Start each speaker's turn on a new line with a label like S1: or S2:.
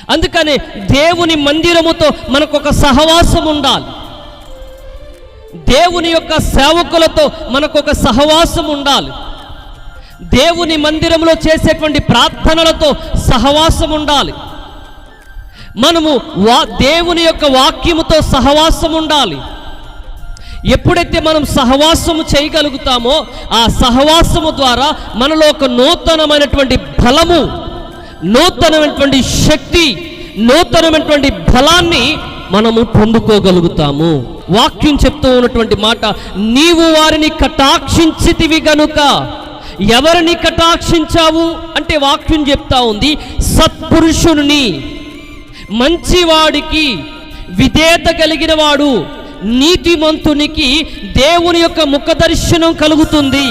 S1: అందుకనే దేవుని మందిరముతో మనకొక సహవాసం ఉండాలి. దేవుని యొక్క సేవకులతో మనకొక సహవాసం ఉండాలి. దేవుని మందిరంలో చేసేటువంటి ప్రార్థనలతో సహవాసం ఉండాలి. మనము దేవుని యొక్క వాక్యముతో సహవాసం ఉండాలి. ఎప్పుడైతే మనం సహవాసము చేయగలుగుతామో ఆ సహవాసము ద్వారా మనలో ఒక నూతనమైనటువంటి బలము, నూతనమైనటువంటి శక్తి, నూతనమైనటువంటి బలాన్ని మనము పొందుకోగలుగుతాము. వాక్యం చెప్తూ ఉన్నటువంటి మాట, నీవు వారిని కటాక్షించితివి గనుక. ఎవరిని కటాక్షించావు అంటే వాక్యం చెప్తా ఉంది, సత్పురుషుని, మంచివాడికి, విధేయత కలిగిన వాడు, నీతిమంతునికి దేవుని యొక్క ముఖ దర్శనం కలుగుతుంది.